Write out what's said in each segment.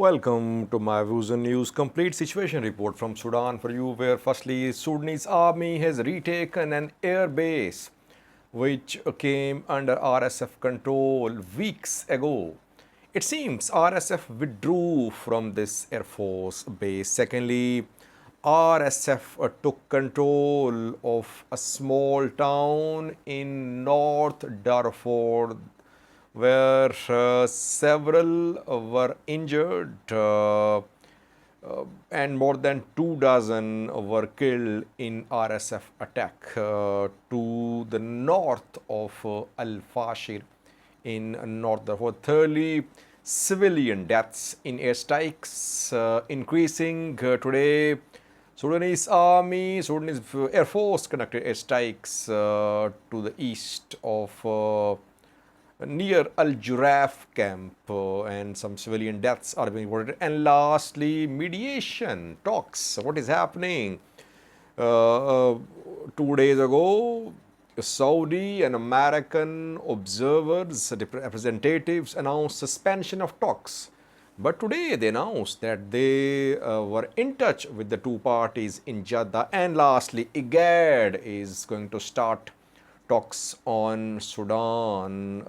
Welcome to my Views on News complete situation report from Sudan for you, where firstly Sudanese army has retaken an air base which came under RSF control weeks ago. It seems RSF withdrew from this Air Force base. Secondly, RSF took control of a small town in North Darfur where several were injured and more than 24 were killed in RSF attack to the north of Al-Fashir in North Darfur. Thirdly, civilian deaths in airstrikes increasing today. Sudanese Air Force conducted airstrikes to the east of near Al-Juraf camp and some civilian deaths are being reported. And lastly, mediation talks. What is happening? 2 days ago, Saudi and American observers, representatives announced suspension of talks. But today they announced that they were in touch with the two parties in Jeddah. And lastly, IGAD is going to start talks on Sudan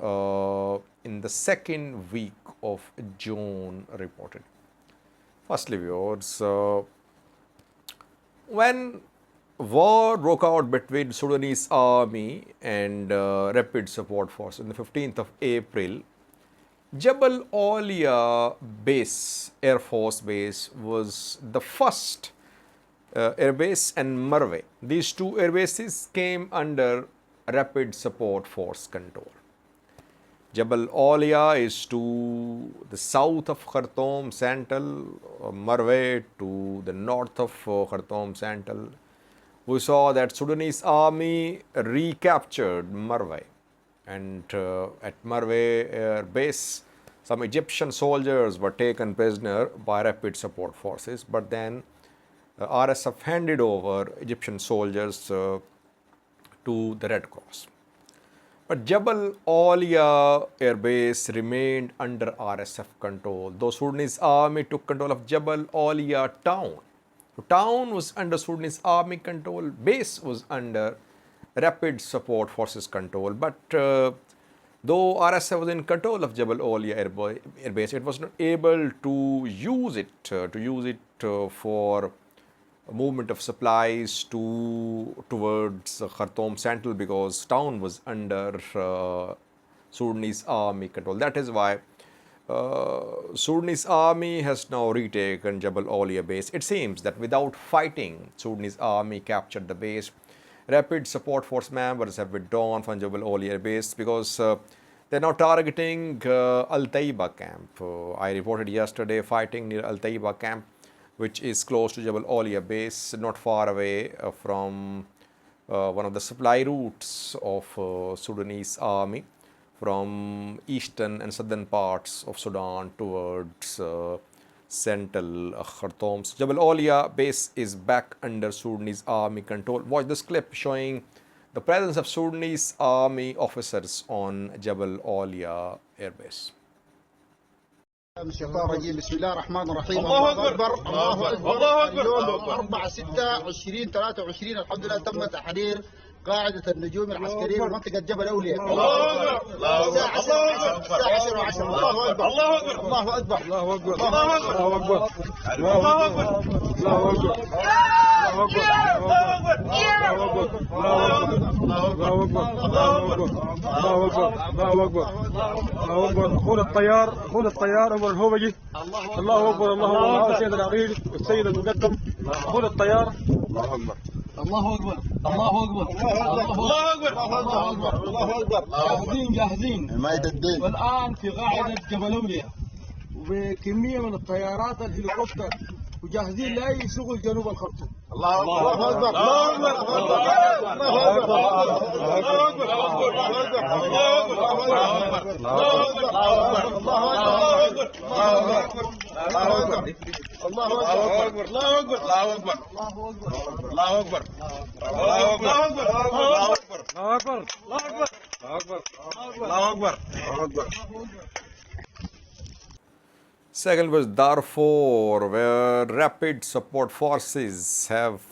in the second week of June, reported. Firstly, viewers, when war broke out between Sudanese army and Rapid Support Force on the 15th of April, Jabl Awlia base, Air Force base, was the first airbase, and Marway. These two airbases came under Rapid Support Force control. Jabl Awlia is to the south of Khartoum Central, Marway to the north of Khartoum Central. We saw that Sudanese army recaptured Marway, and at Marway Air Base, some Egyptian soldiers were taken prisoner by Rapid Support Forces, but then RSF handed over Egyptian soldiers to the Red Cross. But Jabl Awlia Air Base remained under RSF control, though Sudanese army took control of Jabl Awlia town. The town was under Sudanese army control, base was under Rapid Support Forces control. But though RSF was in control of Jabl Awlia Air Base, it was not able to use it for movement of supplies towards Khartoum Central, because town was under Sudanese army control. That is why Sudanese army has now retaken Jabl Awlia base. It seems that without fighting, Sudanese army captured the base. Rapid Support Force members have withdrawn from Jabl Awlia base because they are now targeting Al Taiba camp. I reported yesterday fighting near Al Taiba camp, which is close to Jabl Awlia base, not far away from one of the supply routes of Sudanese army from eastern and southern parts of Sudan towards central Khartoum. Jabl Awlia base is back under Sudanese army control. Watch this clip showing the presence of Sudanese army officers on Jabl Awlia air base. من الشيطان الرجيم بسم الله الرحمن الرحيم الله اكبر الله اكبر الله اكبر اليوم 4/6/2023 الحمد لله تم تحرير قاعدة النجوم العسكرية في منطقة جبل أولياء. الله أكبر الساعة 10:10 الله أكبر الله أكبر الله أكبر الله أكبر الله أكبر الله أكبر الله أكبر اخونا الطيار عمر الهوبجي. الله اكبر الله اكبر السيد العقيل والسيد المقدم اخونا الطيار. الله اكبر الله اكبر الله اكبر الله اكبر الله اكبر الله اكبر جاهزين مائدة الدين والان في قاعدة جبل أولياء وبكمية من الطيارات الهليكوبتر وجاهزين لاي شغل جنوب الخرطوم. الله اكبر الله اكبر الله اكبر الله اكبر Second was Darfur, where rapid support forces have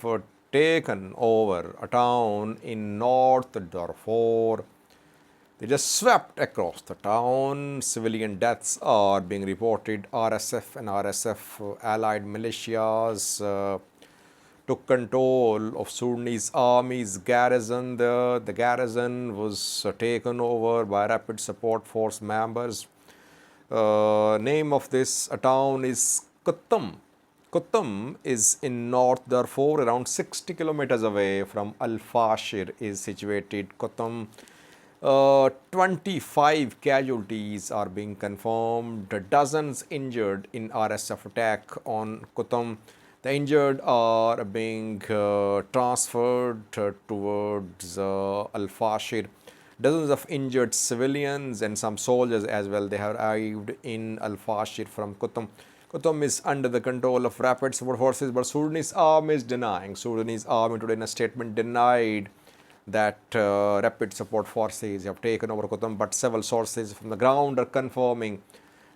taken over a town in North Darfur. They just swept across the town. Civilian deaths are being reported. RSF and RSF allied militias took control of Sudanese army's garrison there. The garrison was taken over by rapid support force members. Name of this town is Kutum. Kutum is in North Darfur, around 60 kilometers away from Al Fashir is situated. Kutum, 25 casualties are being confirmed, dozens injured in RSF attack on Kutum. The injured are being transferred towards Al Fashir. Dozens of injured civilians and some soldiers as well, they have arrived in Al Fashir from Kutum. Kutum is under the control of rapid support forces, but Sudanese army is denying. Sudanese army today in a statement denied that rapid support forces have taken over Kutum, but several sources from the ground are confirming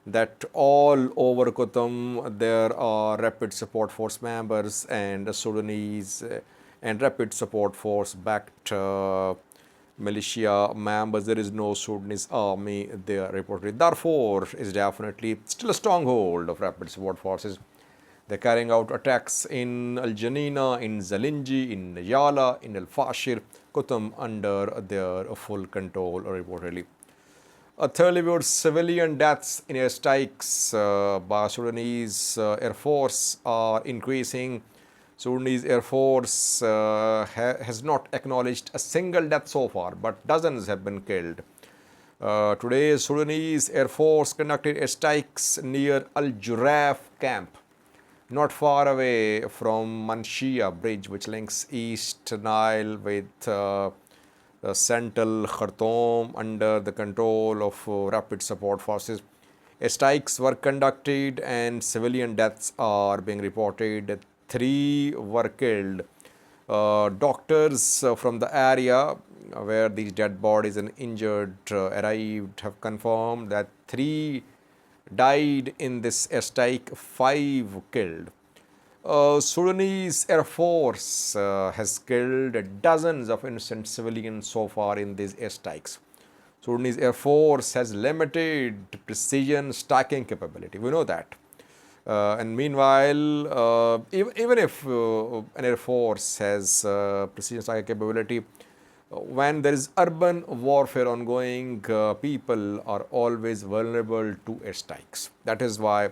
that all over Kutum there are rapid support force members and Sudanese and rapid support force backed militia members. There is no Sudanese army there reported. Darfur is definitely still a stronghold of rapid support forces. They're carrying out attacks in Al Janina, in Zalinji, in Yala, in Al Fashir, Kutum under their full control reportedly. Thirdly, we had civilian deaths in airstrikes by Sudanese Air Force are increasing. Sudanese Air Force has not acknowledged a single death so far, but dozens have been killed. Today, Sudanese Air Force conducted airstrikes near Al Juraf camp, not far away from Manshia bridge, which links East Nile with central Khartoum under the control of rapid support forces. Strikes were conducted and civilian deaths are being reported. 3 were killed. Doctors from the area where these dead bodies and injured arrived have confirmed that 3 died in this strike, 5 killed. Sudanese Air Force has killed dozens of innocent civilians so far in these airstrikes. Sudanese Air Force has limited precision striking capability. We know that. And meanwhile, even if an Air Force has precision striking capability, when there is urban warfare ongoing, people are always vulnerable to airstrikes. That is why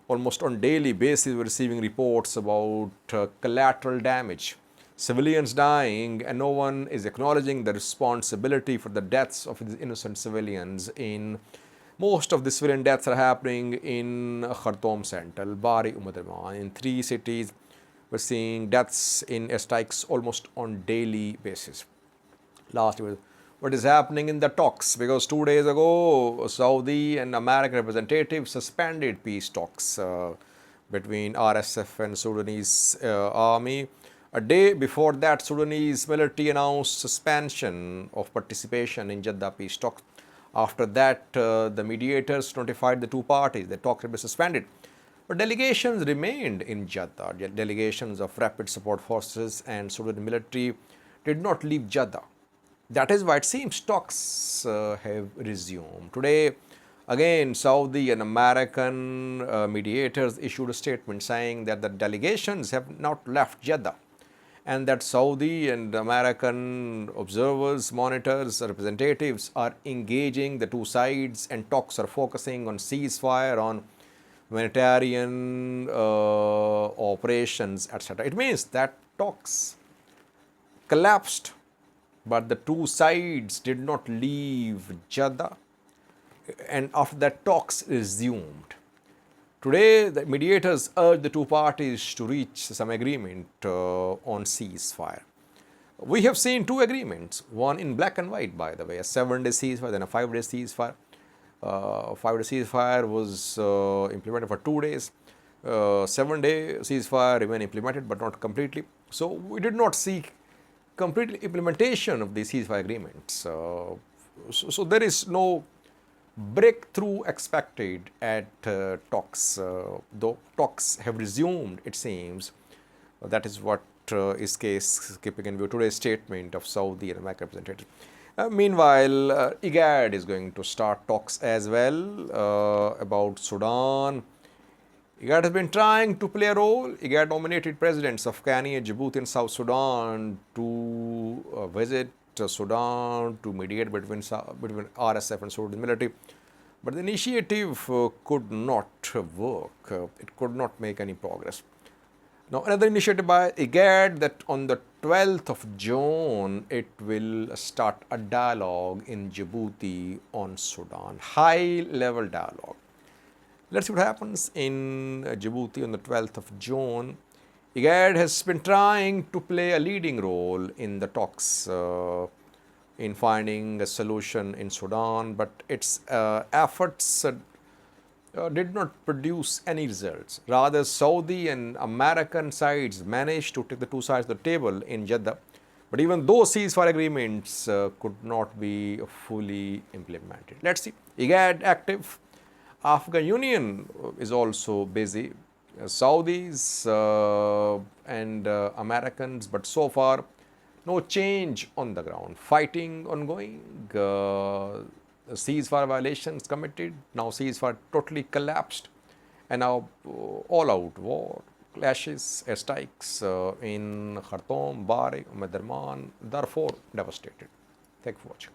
almost on daily basis we're receiving reports about collateral damage, civilians dying, and no one is acknowledging the responsibility for the deaths of these innocent civilians. In most of the civilian deaths are happening in Khartoum Central, Bari, Umadrima. In 3 cities, we're seeing deaths in airstrikes almost on daily basis. Last year, what is happening in the talks, because 2 days ago Saudi and American representatives suspended peace talks between RSF and Sudanese army. A day before that, Sudanese military announced suspension of participation in Jeddah peace talks. After that, the mediators notified the 2 parties that talks had been suspended. But delegations remained in Jeddah. Delegations of rapid support forces and Sudan military did not leave Jeddah. That is why it seems talks have resumed. Today, again, Saudi and American mediators issued a statement saying that the delegations have not left Jeddah and that Saudi and American observers, monitors, representatives are engaging the 2 sides, and talks are focusing on ceasefire, on humanitarian operations, etc. It means that talks collapsed, but the 2 sides did not leave Jeddah, and after that talks resumed. Today, the mediators urged the 2 parties to reach some agreement on ceasefire. We have seen 2 agreements, one in black and white, by the way, a 7-day ceasefire, then a 5-day ceasefire. 5-day ceasefire was implemented for 2 days. 7-day ceasefire remained implemented, but not completely. So we did not see complete implementation of the ceasefire agreements. So there is no Breakthrough expected at talks. Though talks have resumed, it seems. That is what is case keeping in view today's statement of Saudi and American representatives. Meanwhile, IGAD is going to start talks as well about Sudan. IGAD has been trying to play a role. IGAD nominated presidents of Kenya, Djibouti and South Sudan to visit Sudan to mediate between RSF and Sudan military. But the initiative could not work. It could not make any progress. Now, another initiative by IGAD that on the 12th of June, it will start a dialogue in Djibouti on Sudan, high-level dialogue. Let's see what happens in Djibouti on the 12th of June. IGAD has been trying to play a leading role in the talks in finding a solution in Sudan, but its efforts did not produce any results. Rather, Saudi and American sides managed to take the two sides of the table in Jeddah. But even those ceasefire agreements could not be fully implemented. Let's see. IGAD active. Afghan Union is also busy. Saudis and Americans, but so far no change on the ground. Fighting ongoing. Ceasefire violations committed. Now ceasefire totally collapsed, and now all-out war, clashes, airstrikes in Khartoum, Bari, Darfur, devastated. Thank you for watching.